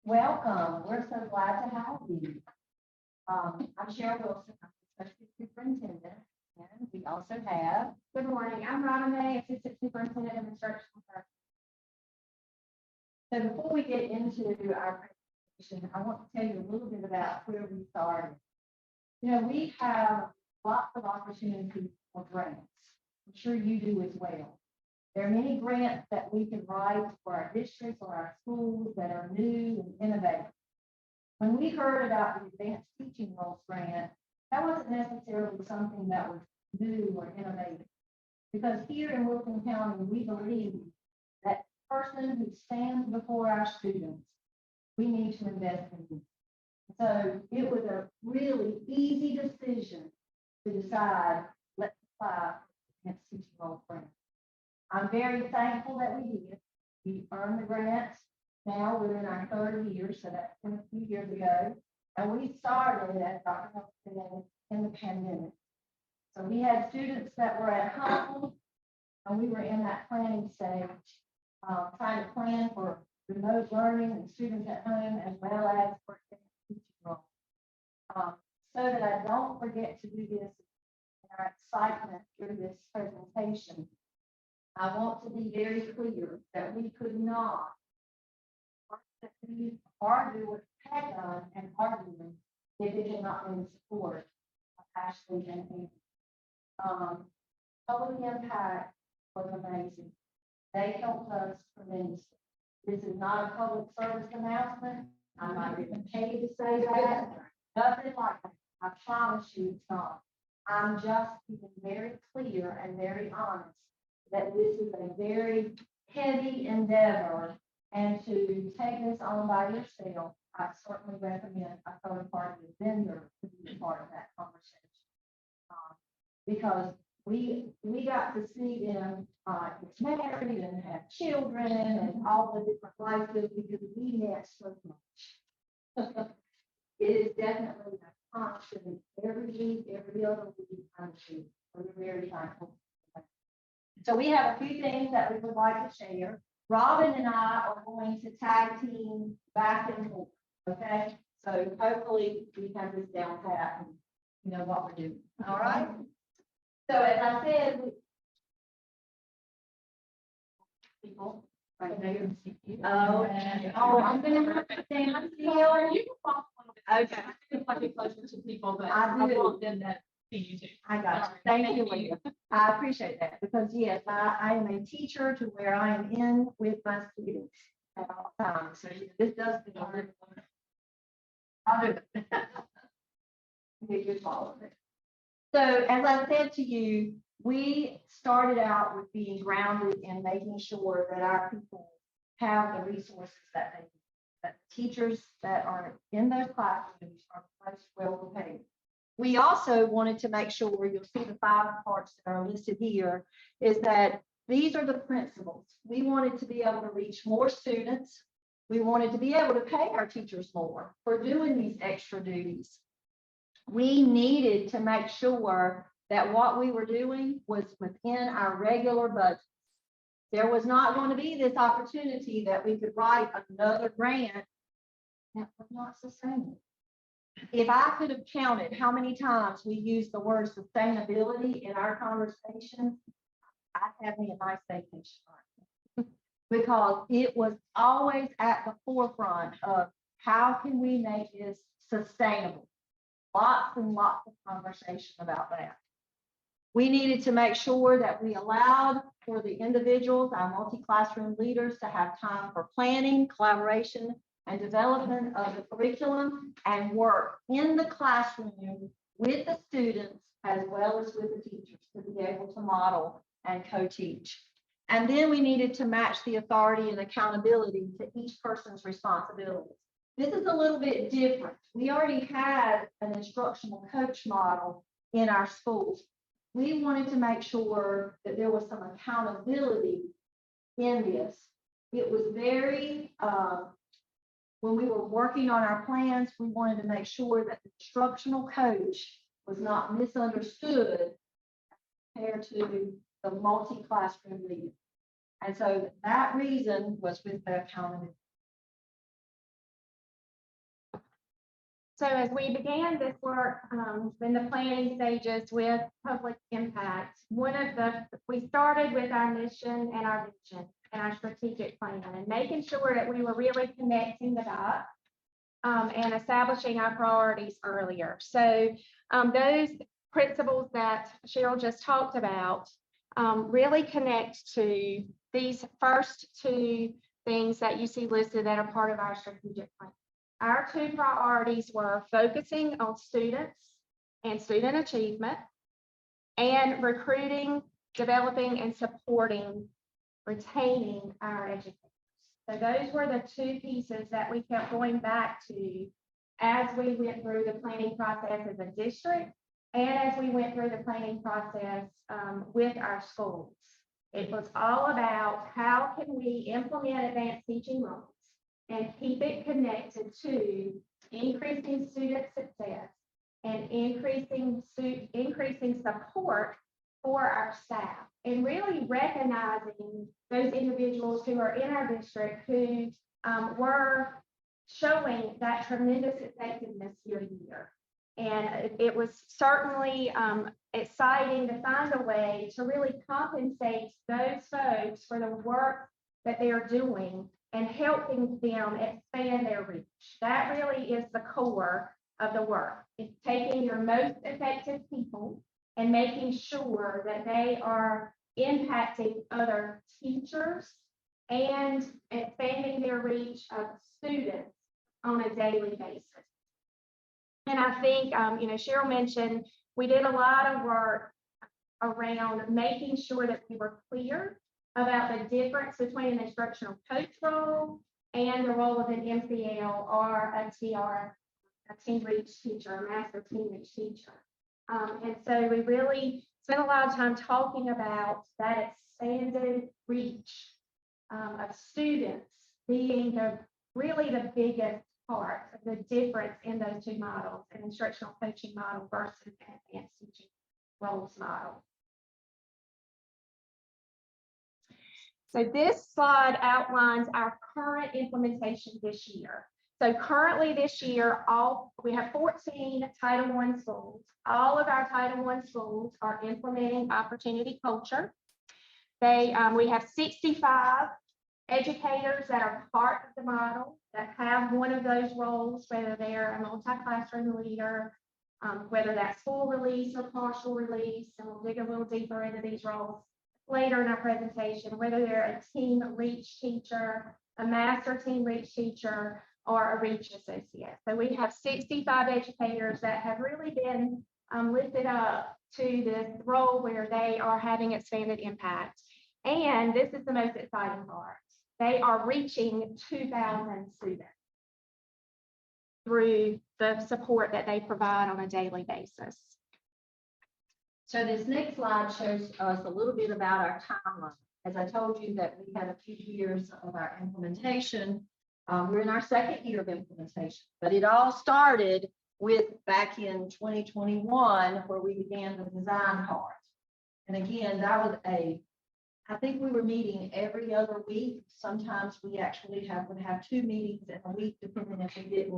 Welcome. We're so glad to have you. I'm Cheryl Wilson, I'm the Associate Superintendent, and we also have. Good morning. I'm Rhonda May, Assistant Superintendent of Instructional. So before we get into our presentation, I want to tell you a little bit about where we started. You know, we have lots of opportunities for grants. I'm sure you do as well. There are many grants that we can write for our districts or our schools that are new and innovative. When we heard about the Advanced Teaching Roles Grant, that wasn't necessarily something that was new or innovative. Because here in Wilson County, we believe that person who stands before our students, we need to invest in them. So it was a really easy decision to decide, let's apply for the Advanced Teaching Roles Grant. I'm very thankful that we did. We earned the grants. Now we're in our third year, so that's been a few years ago. And we started, as Dr. Huff said, in the pandemic. So we had students that were at home, and we were in that planning stage, trying to plan for remote learning and students at home, as well as for teaching roles. So that I don't forget to do this in our excitement through this presentation, I want to be very clear that we could not argue what had done and arguing if it had not been support of Ashley and Amy. Public impact was amazing. They helped us tremendously. This is not a public service announcement. I'm not even paid to say that. Nothing like that. I promise you it's not. I'm just being very clear and very honest that this is a very heavy endeavor, and to take this on by yourself, I certainly recommend a third party vendor to be a part of that conversation. Because we got to see them get married and have children and all the different lives because we met so much. It is definitely a constant every week, every other week. We're very thankful. So we have a few things that we would like to share. Robin and I are going to tag team back and forth, okay? So hopefully we have this down pat and you know what we're doing, all right? So as I said, people, right there. Oh, I'm gonna have to stand still. You can follow a little bit. Okay. I can probably closer to people, but I I do. want them to see you too. I got you. All right. Thank you, Leah. I appreciate that because yes, I am a teacher to where I am in with my students at all times. So this does feel really wonderful. I'll do it. Get your follow it. So as I said to you, we started out with being grounded in making sure that our people have the resources that they need, that teachers that are in those classrooms are most well paid. We also wanted to make sure, you'll see the 5 parts that are listed here, is that these are the principles. We wanted to be able to reach more students. We wanted to be able to pay our teachers more for doing these extra duties. We needed to make sure that what we were doing was within our regular budget. There was not going to be this opportunity that we could write another grant that was not sustainable. If I could have counted how many times we used the word sustainability in our conversation, I'd have me a nice vacation. Because it was always at the forefront of how can we make this sustainable? Lots and lots of conversation about that. We needed to make sure that we allowed for the individuals, our multi-classroom leaders, to have time for planning, collaboration, and development of the curriculum and work in the classroom with the students as well as with the teachers to be able to model and co-teach. And then we needed to match the authority and accountability to each person's responsibilities. This is a little bit different. We already had an instructional coach model in our schools. We wanted to make sure that there was some accountability in this. It was very, when we were working on our plans, we wanted to make sure that the instructional coach was not misunderstood compared to the multi-classroom leader. And so that reason was with the accountability. So as we began this work, in the planning stages with public impact, we started with our mission and our vision and our strategic plan and making sure that we were really connecting the dots and establishing our priorities earlier. So those principles that Cheryl just talked about really connect to these first two things that you see listed that are part of our strategic plan. Our two priorities were focusing on students and student achievement and recruiting, developing, and supporting, retaining our educators. So those were the two pieces that we kept going back to as we went through the planning process as a district and as we went through the planning process with our schools. It was all about how can we implement advanced teaching models and keep it connected to increasing student success and increasing support for our staff, and really recognizing those individuals who are in our district who were showing that tremendous effectiveness year to year. And it was certainly exciting to find a way to really compensate those folks for the work that they are doing and helping them expand their reach. That really is the core of the work. It's taking your most effective people and making sure that they are impacting other teachers and expanding their reach of students on a daily basis. And I think, Cheryl mentioned we did a lot of work around making sure that we were clear about the difference between an instructional coach role and the role of an MCL or a TR, a team reach teacher, a master team reach teacher. And so we really spent a lot of time talking about that expanded reach of students being really the biggest part of the difference in those two models, an instructional coaching model versus an advanced teaching roles model. So this slide outlines our current implementation this year. So currently this year, we have 14 Title I schools. All of our Title I schools are implementing opportunity culture. We have 65 educators that are part of the model that have one of those roles, whether they're a multi-classroom leader, whether that's full release or partial release, and we'll dig a little deeper into these roles later in our presentation, whether they're a team reach teacher, a master team reach teacher, or a reach associate. So we have 65 educators that have really been lifted up to this role where they are having expanded impact. And this is the most exciting part. They are reaching 2,000 students through the support that they provide on a daily basis. So this next slide shows us a little bit about our timeline. As I told you that we had a few years of our implementation. We're in our second year of implementation, but it all started with back in 2021 where we began the design part. And again, that was I think we were meeting every other week. Sometimes we actually would have 2 meetings in a week, depending if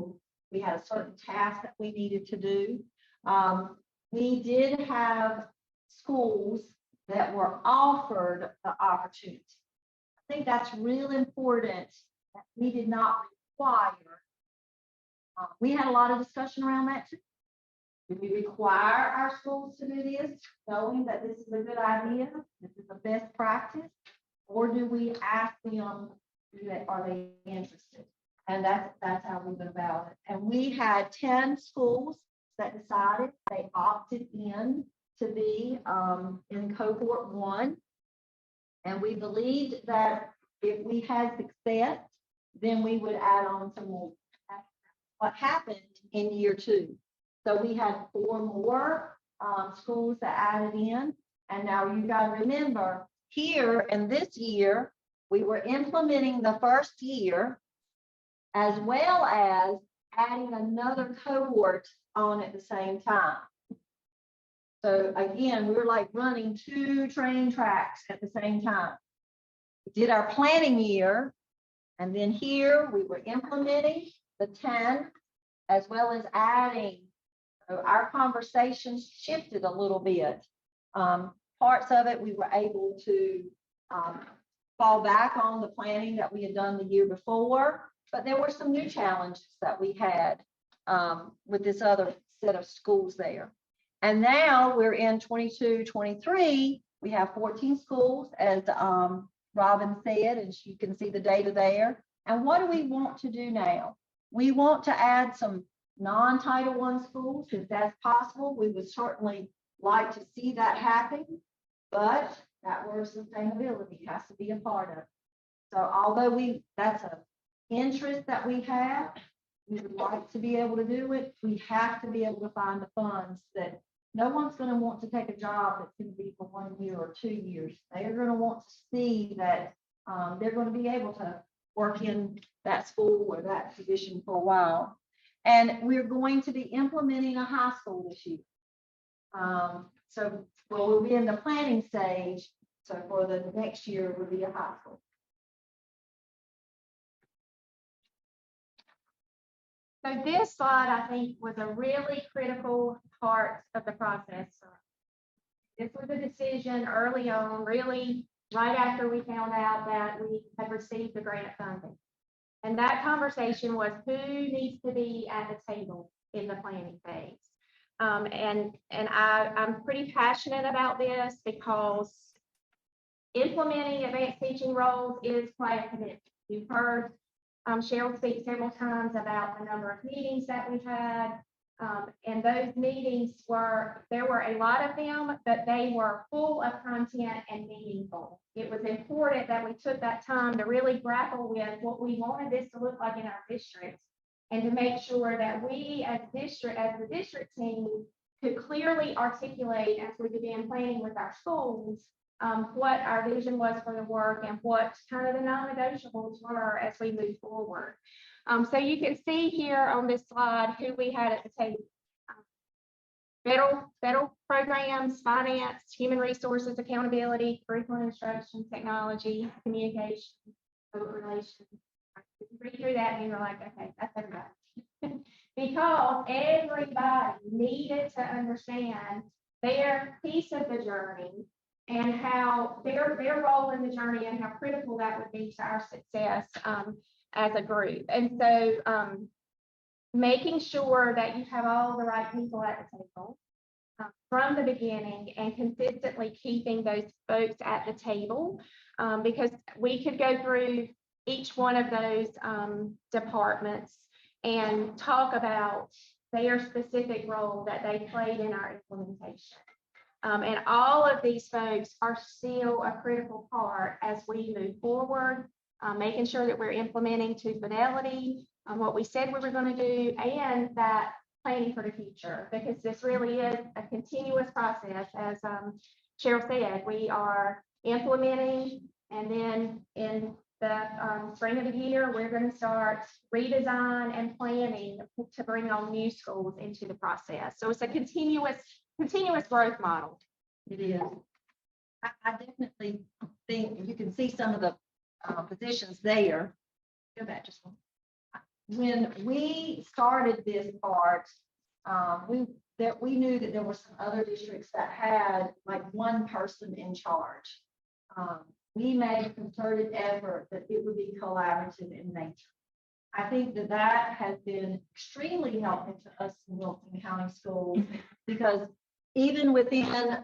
we had a certain task that we needed to do. We did have schools that were offered the opportunity. I think that's really important that we did not require. We had a lot of discussion around that too. Do we require our schools to do this, knowing that this is a good idea, this is the best practice, or do we ask them, are they interested? And that's how we went about it. And we had 10 schools that decided they opted in to be in cohort 1. And we believed that if we had success, then we would add on some more. What happened in year 2? So we had 4 more schools that added in. And now you got to remember here in this year, we were implementing the first year as well as adding another cohort on at the same time. So again, we were like running 2 train tracks at the same time. We did our planning year, and then here we were implementing the 10 as well as adding. So our conversations shifted a little bit. Parts of it, we were able to fall back on the planning that we had done the year before, but there were some new challenges that we had with this other set of schools there. And now we're in 22-23. We have 14 schools, as Robin said, and you can see the data there. And what do we want to do now? We want to add some non-Title I schools, if that's possible. We would certainly like to see that happen, but that word sustainability has to be a part of it. So although that's an interest that we have, we would like to be able to do it, we have to be able to find the funds. That no one's going to want to take a job that's going to be for 1 year or 2 years. They're going to want to see that they're going to be able to work in that school or that position for a while. And we're going to be implementing a high school this year. So we'll be in the planning stage. So for the next year will be a high school. So this slide, I think, was a really critical part of the process. This was a decision early on, really right after we found out that we had received the grant funding. And that conversation was who needs to be at the table in the planning phase. And I'm pretty passionate about this because implementing advanced teaching roles is quite a commitment. You've heard Cheryl speak several times about the number of meetings that we had. And those meetings there were a lot of them, but they were full of content and meaningful. It was important that we took that time to really grapple with what we wanted this to look like in our district, and to make sure that we as the district team could clearly articulate as we began planning with our schools what our vision was for the work and what kind of the non-negotiables were as we move forward. So you can see here on this slide who we had at the table. Federal programs, finance, human resources, accountability, curriculum instruction, technology, communication, public relations. You read through that and you're like, okay, that's everybody. Because everybody needed to understand their piece of the journey and how their role in the journey and how critical that would be to our success as a group. And so making sure that you have all the right people at the table from the beginning, and consistently keeping those folks at the table, because we could go through each one of those departments and talk about their specific role that they played in our implementation. And all of these folks are still a critical part as we move forward, making sure that we're implementing to fidelity what we said we were going to do, and that planning for the future, because this really is a continuous process. As Cheryl said, we are implementing, and then in the spring of the year, we're going to start redesign and planning to bring on new schools into the process. So it's a continuous growth model. It is. I definitely think you can see some of the positions there. Go back just one. When we started this part, we knew that there were some other districts that had like one person in charge. We made a concerted effort that it would be collaborative in nature. I think that has been extremely helpful to us in Wilson County Schools, because even within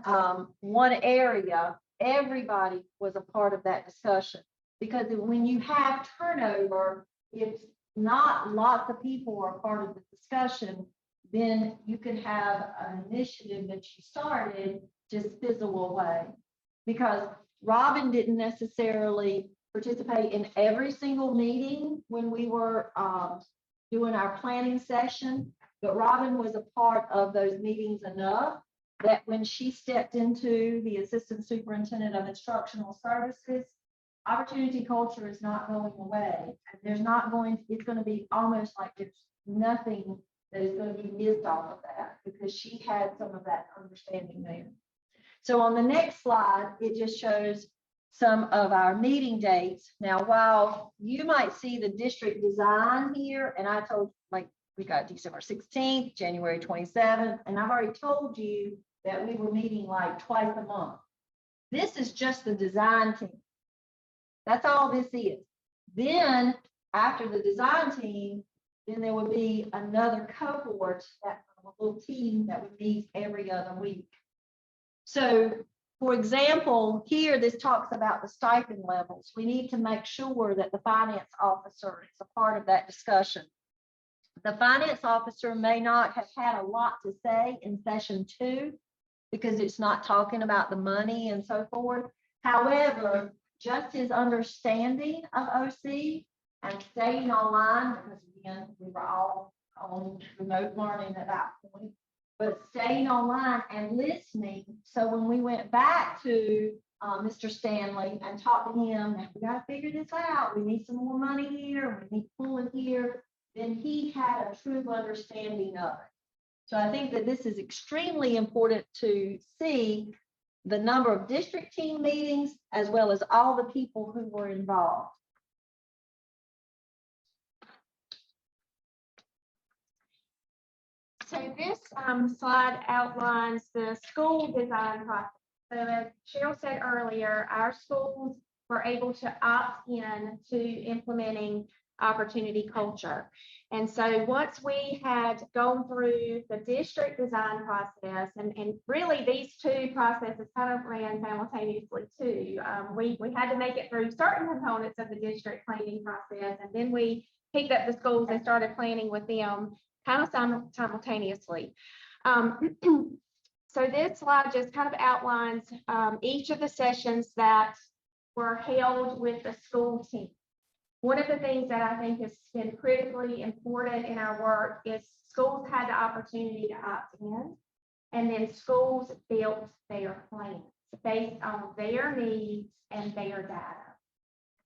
one area, everybody was a part of that discussion. Because when you have turnover, it's not lots of people are part of the discussion, then you can have an initiative that you started just fizzle away. Because Robin didn't necessarily participate in every single meeting when we were doing our planning session, but Robin was a part of those meetings enough that when she stepped into the Assistant Superintendent of Instructional Services, opportunity culture is not going away. And there's not going to, it's going to be almost like there's nothing that is going to be missed off of that, because she had some of that understanding there. So on the next slide, it just shows some of our meeting dates. Now, while you might see the district design here, and I told, like we got December 16th, January 27th, and I've already told you that we were meeting like twice a month. This is just the design team. That's all this is. Then after the design team, then there would be another cohort, that a little team that would meet every other week. So, for example, here this talks about the stipend levels. We need to make sure that the finance officer is a part of that discussion. The finance officer may not have had a lot to say in session 2 because it's not talking about the money and so forth. However, just his understanding of OC and staying online, because again, we were all on remote learning at that point, but staying online and listening. So when we went back to Mr. Stanley and talked to him, and we got to figure this out, we need some more money here, we need to pull it here, then he had a true understanding of it. So I think that this is extremely important to see the number of district team meetings as well as all the people who were involved. So this slide outlines the school design process. So as Cheryl said earlier, our schools were able to opt in to implementing opportunity culture. And so once we had gone through the district design process, and really these two processes kind of ran simultaneously too. We had to make it through certain components of the district planning process, and then we picked up the schools and started planning with them kind of simultaneously. So this slide just kind of outlines each of the sessions that were held with the school team. One of the things that I think has been critically important in our work is schools had the opportunity to opt in, and then schools built their plans based on their needs and their data.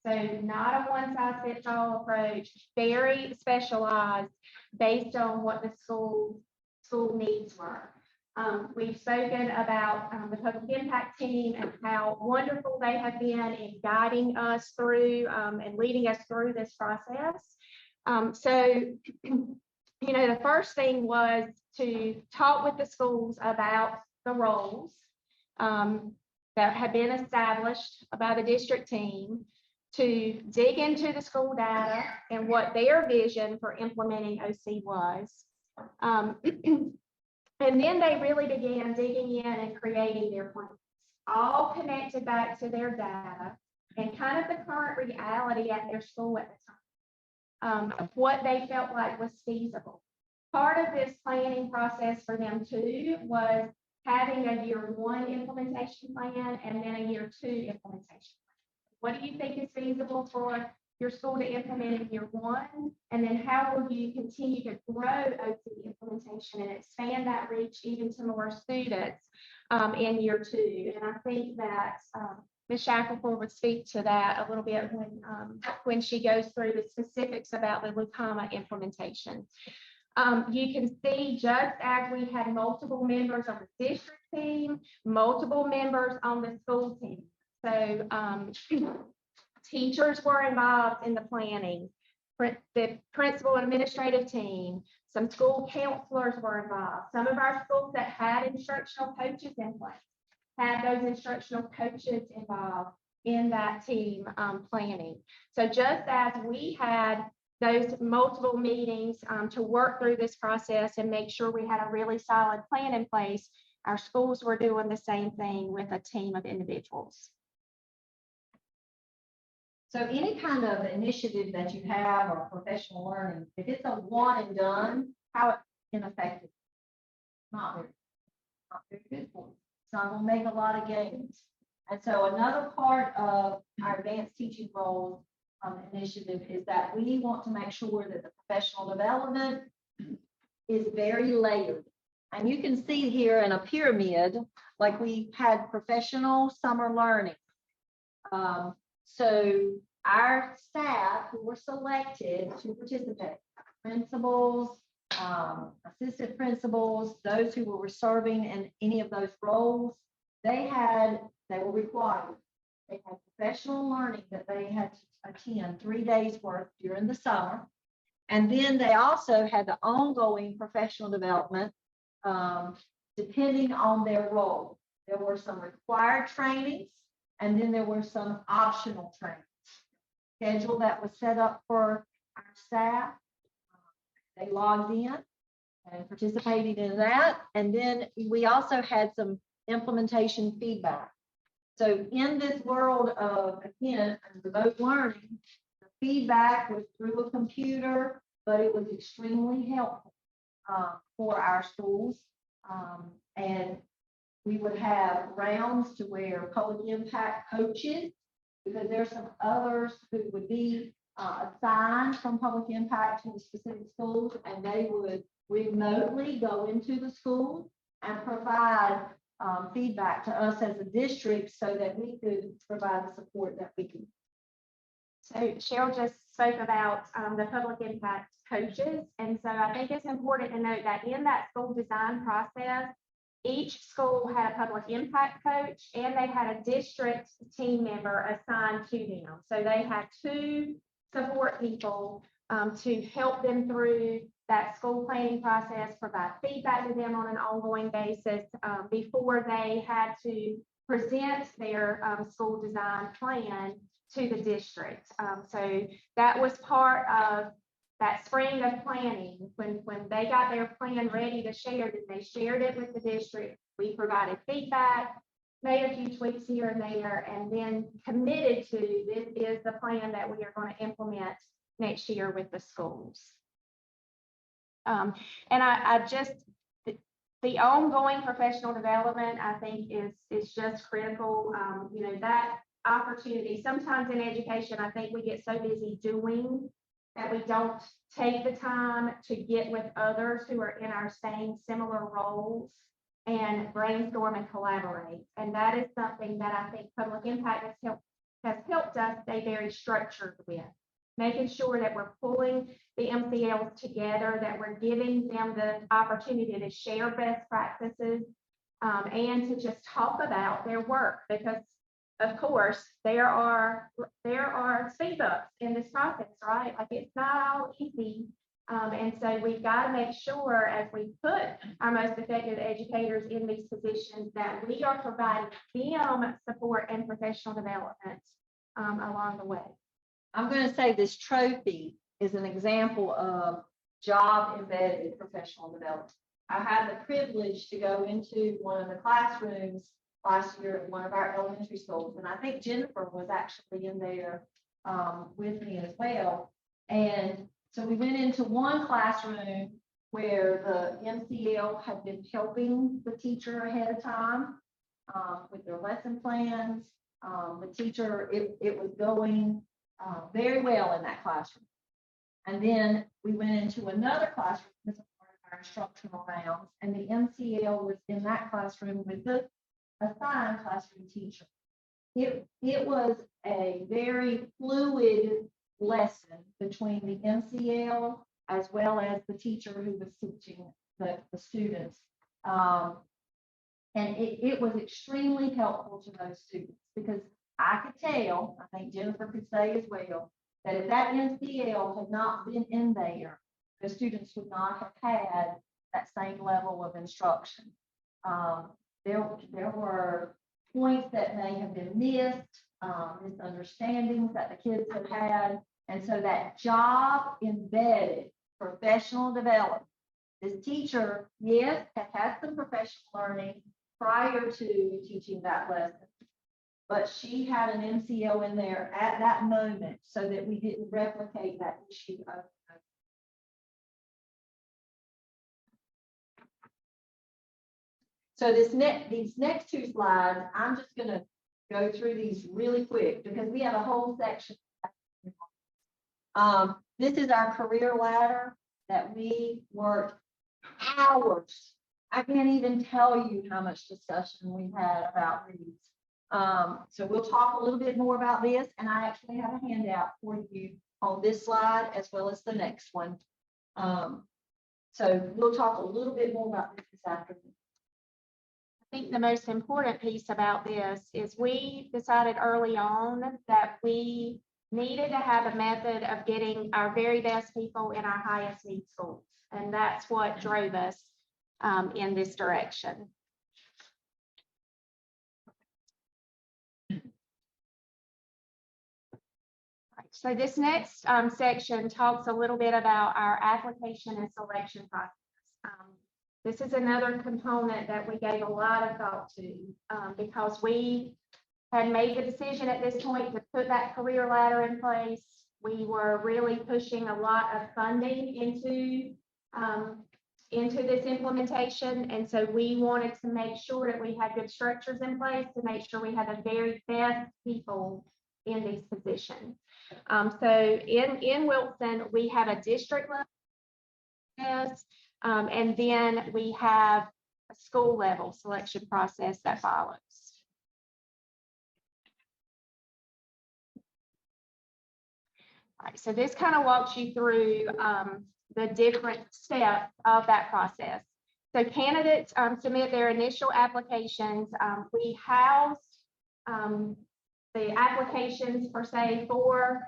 So not a one-size-fits-all approach, very specialized based on what the school needs were. We've spoken about the public impact team and how wonderful they have been in guiding us through and leading us through this process. So, the first thing was to talk with the schools about the roles that had been established by the district team, to dig into the school data and what their vision for implementing OC was. And then they really began digging in and creating their plans, all connected back to their data and kind of the current reality at their school at the time, of what they felt like was feasible. Part of this planning process for them too was having a year 1 implementation plan and then a year 2 implementation plan. What do you think is feasible for your school to implement in year 1, and then how will you continue to grow OC implementation and expand that reach even to more students in year 2? And I think that Ms. Shackelford would speak to that a little bit when she goes through the specifics about the Lucama implementation. You can see, just as we had multiple members on the district team, multiple members on the school team. So teachers were involved in the planning, the principal and administrative team, some school counselors were involved. Some of our schools that had instructional coaches in place had those instructional coaches involved in that team planning. So just as we had those multiple meetings to work through this process and make sure we had a really solid plan in place, our schools were doing the same thing with a team of individuals. So any kind of initiative that you have or professional learning, if it's a one and done, how ineffective? Not very good for you. It's not going to make a lot of gains. And so another part of our advanced teaching role initiative is that we want to make sure that the professional development is very layered. And you can see here in a pyramid, like we had professional summer learning. So our staff who were selected to participate, principals, assistant principals, those who were serving in any of those roles, they were required. They had professional learning that they had to attend 3 days worth during the summer. And then they also had the ongoing professional development, depending on their role. There were some required trainings, and then there were some optional trainings. Schedule that was set up for our staff. They logged in and participated in that. And then we also had some implementation feedback. So in this world of, again, remote learning, the feedback was through a computer, but it was extremely helpful for our schools. And we would have rounds to where public impact coaches, because there's some others who would be assigned from public impact to the specific schools, and they would remotely go into the schools and provide feedback to us as a district so that we could provide the support that we can. So Cheryl just spoke about the public impact coaches. And so I think it's important to note that in that school design process, each school had a public impact coach and they had a district team member assigned to them. So they had 2 support people to help them through that school planning process, provide feedback to them on an ongoing basis before they had to present their school design plan to the district. So that was part of that spring of planning. When they got their plan ready to share, they shared it with the district. We provided feedback, made a few tweaks here and there, and then committed to this is the plan that we are going to implement next year with the schools. And I just, the ongoing professional development, I think is just critical. You know, that opportunity, sometimes in education, I think we get so busy doing that we don't take the time to get with others who are in our same similar roles and brainstorm and collaborate. And that is something that I think public impact has helped us stay very structured with, making sure that we're pulling the MCLs together, that we're giving them the opportunity to share best practices and to just talk about their work, because of course, there are speed bumps in this process, right? Like it's not all easy. And so we've got to make sure as we put our most effective educators in these positions that we are providing them support and professional development along the way. I'm going to say this trophy is an example of job embedded professional development. I had the privilege to go into one of the classrooms last year at one of our elementary schools, and I think Jennifer was actually in there with me as well. And so we went into one classroom where the MCL had been helping the teacher ahead of time with their lesson plans. The teacher, it was going very well in that classroom. And then we went into another classroom as a part of our instructional rounds, and the MCL was in that classroom with the assigned classroom teacher. It was a very fluid lesson between the MCL as well as the teacher who was teaching the students. And it was extremely helpful to those students, because I could tell, I think Jennifer could say as well, that if that MCL had not been in there, the students would not have had that same level of instruction. There were points that may have been missed, misunderstandings that the kids have had. And so that job embedded professional development. This teacher, yes, has had some professional learning prior to teaching that lesson, but she had an MCL in there at that moment so that we didn't replicate that issue. So these next 2 slides, I'm just going to go through these really quick because we have a whole section. This is our career ladder that we worked hours. I can't even tell you how much discussion we had about these. So we'll talk a little bit more about this, and I actually have a handout for you on this slide as well as the next one. So we'll talk a little bit more about this afternoon. I think the most important piece about this is we decided early on that we needed to have a method of getting our very best people in our highest need schools. And that's what drove us in this direction. So this next section talks a little bit about our application and selection process. This is another component that we gave a lot of thought to because we had made the decision at this point to put that career ladder in place. We were really pushing a lot of funding into this implementation. And so we wanted to make sure that we had good structures in place to make sure we had the very best people in these positions. So in Wilson, we have a district level process, and then we have a school level selection process that follows. All right, so this kind of walks you through the different steps of that process. So candidates submit their initial applications. We house the applications per se for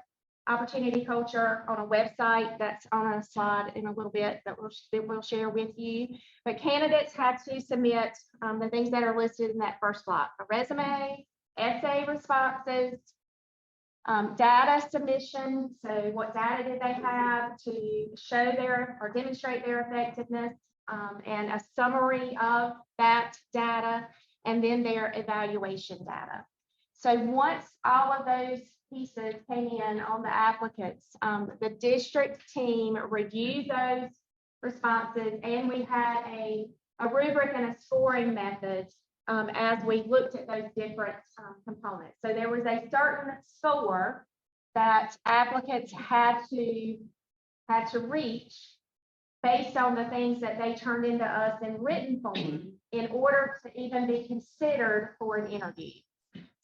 opportunity culture on a website that's on a slide in a little bit that we'll share with you. But candidates had to submit the things that are listed in that first block: a resume, essay responses, data submission. So what data did they have to show their or demonstrate their effectiveness, and a summary of that data, and then their evaluation data. So once all of those pieces came in on the applicants, the district team reviewed those responses, and we had a rubric and a scoring method as we looked at those different components. So there was a certain score that applicants had to reach based on the things that they turned into us in written form in order to even be considered for an interview.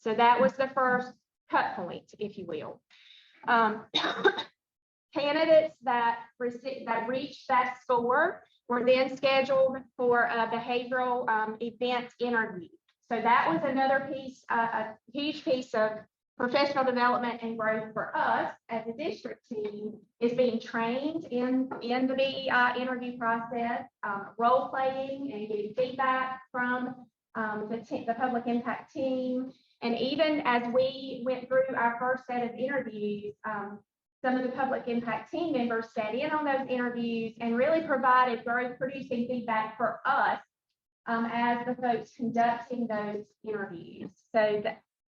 So that was the first cut point, if you will. Candidates that reached that score were then scheduled for a behavioral event interview. So that was another piece, a huge piece of professional development and growth for us as a district team, is being trained in the BEI interview process, role playing and getting feedback from the public impact team. And even as we went through our first set of interviews, some of the public impact team members sat in on those interviews and really provided growth producing feedback for us as the folks conducting those interviews. So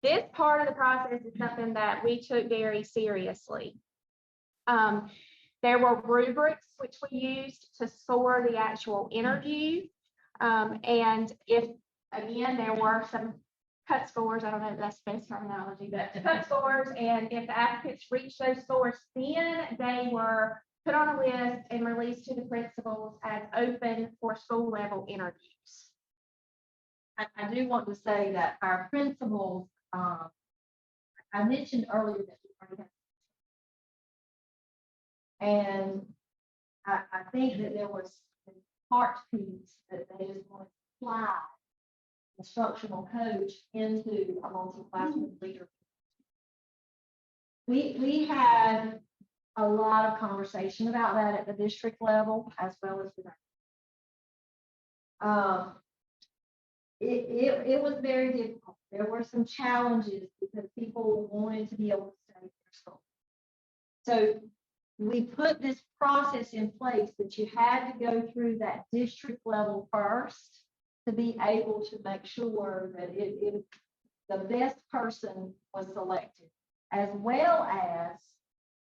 this part of the process is something that we took very seriously. There were rubrics which we used to score the actual interview. And if, again, there were some cut scores, I don't know if that's the best terminology, but cut scores, and if the applicants reached those scores, then they were put on a list and released to the principals as open for school level interviews. I do want to say that our principals, I mentioned earlier that we already have, and I think that there was a part piece that they just want to apply instructional coach into a multi-classroom leader. We had a lot of conversation about that at the district level as well as with our. It was very difficult. There were some challenges because people wanted to be able to stay in their school. So we put this process in place that you had to go through that district level first to be able to make sure that the best person was selected, as well as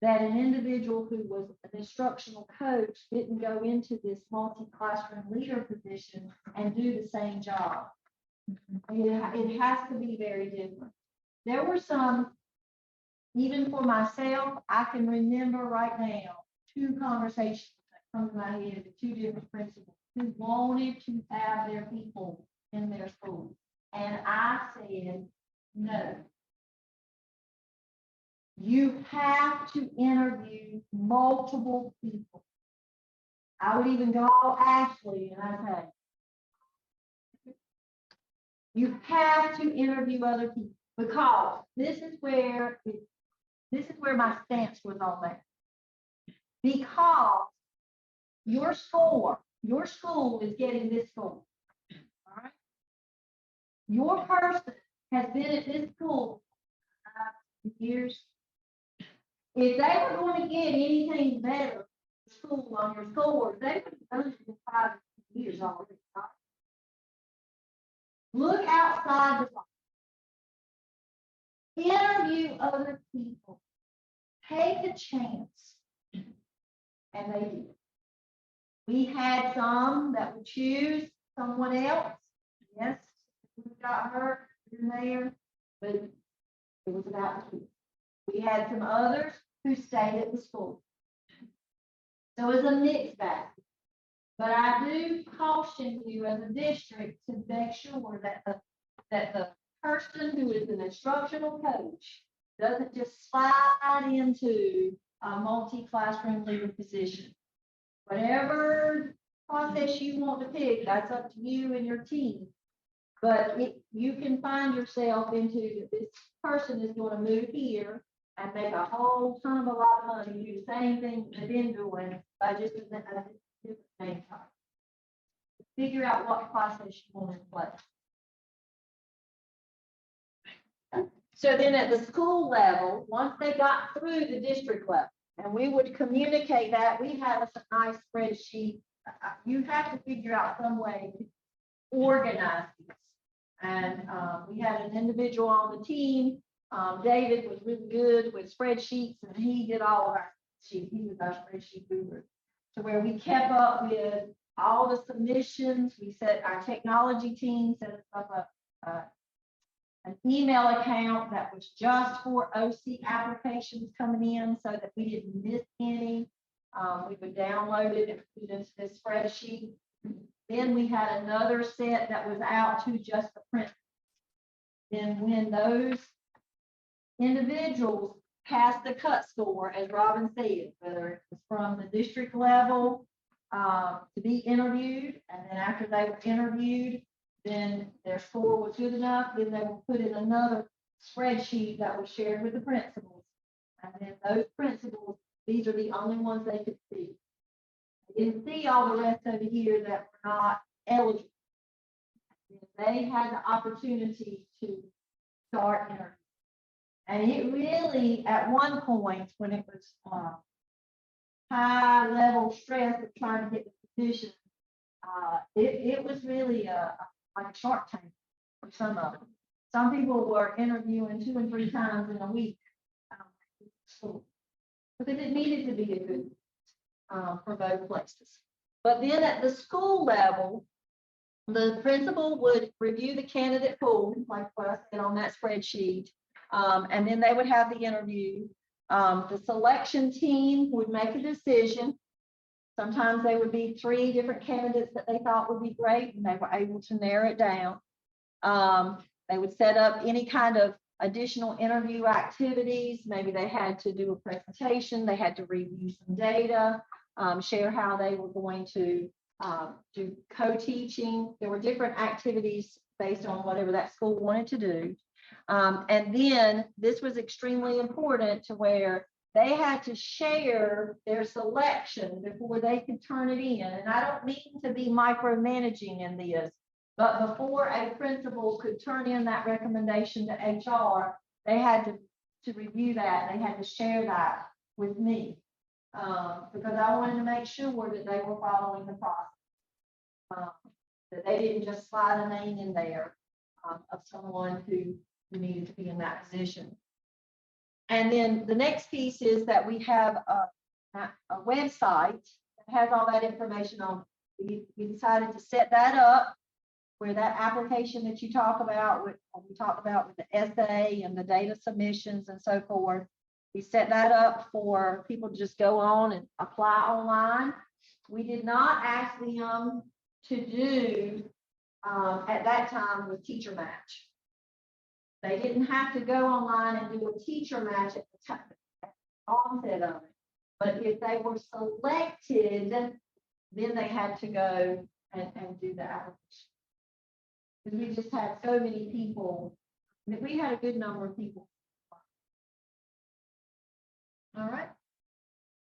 that an individual who was an instructional coach didn't go into this multi-classroom leader position and do the same job. It has to be very different. There were some, even for myself, I can remember right now 2 conversations that come to my head with 2 different principals who wanted to have their people in their school. And I said, no. You have to interview multiple people. I would even call Ashley and I say, you have to interview other people, because this is where this is where my stance was on that. Because your school is getting this score. All right? Your person has been at this school 5 years. If they were going to get anything better, school on your scores, they would have done it in 5 years already. Right? Look outside the box. Interview other people. Take a chance. And they did. We had some that would choose someone else. Yes, we got her in there, but it was about the kids. We had some others who stayed at the school. So it was a mixed bag. But I do caution you as a district to make sure that the person who is an instructional coach doesn't just slide into a multi-classroom leader position. Whatever process you want to pick, that's up to you and your team. But you can find yourself into this person is going to move here and make a whole ton of a lot of money, do the same thing they've been doing by just a different name tag. Figure out what process you want to play. So then at the school level, once they got through the district level, and we would communicate that, we had a nice spreadsheet. You have to figure out some way to organize this. And we had an individual on the team. David was really good with spreadsheets, and he did all of our sheets. He was our spreadsheet guru. To where we kept up with all the submissions. We set our technology team set up an email account that was just for OC applications coming in so that we didn't miss any. We would download it and put it into this spreadsheet. Then we had another set that was out to just the print. Then when those individuals passed the cut score, as Robin said, whether it was from the district level to be interviewed, and then after they were interviewed, then their score was good enough, then they will put in another spreadsheet that was shared with the principals. And then those principals, these are the only ones they could see. They didn't see all the rest over here that were not eligible. They had the opportunity to start interviewing. And it really, at one point, when it was high level stress of trying to get the position, it was really like a Shark Tank for some of them. Some people were interviewing 2 and 3 times in a week, because it needed to be a good for both places. But then at the school level, the principal would review the candidate pool, like what I said on that spreadsheet, and then they would have the interview. The selection team would make a decision. Sometimes they would be 3 different candidates that they thought would be great, and they were able to narrow it down. They would set up any kind of additional interview activities. Maybe they had to do a presentation, they had to review some data, share how they were going to do co-teaching. There were different activities based on whatever that school wanted to do. And then this was extremely important to where they had to share their selection before they could turn it in. And I don't mean to be micromanaging in this, but before a principal could turn in that recommendation to HR, they had to review that. They had to share that with me because I wanted to make sure that they were following the process, that they didn't just slide a name in there of someone who needed to be in that position. And then the next piece is that we have a website that has all that information on. We decided to set that up where that application that you talk about, we talked about with the essay and the data submissions and so forth. We set that up for people to just go on and apply online. We did not ask them to do at that time with Teacher Match. They didn't have to go online and do a teacher match at the time, onset of it. But if they were selected, then they had to go and do the application. Because we just had so many people, we had a good number of people. All right.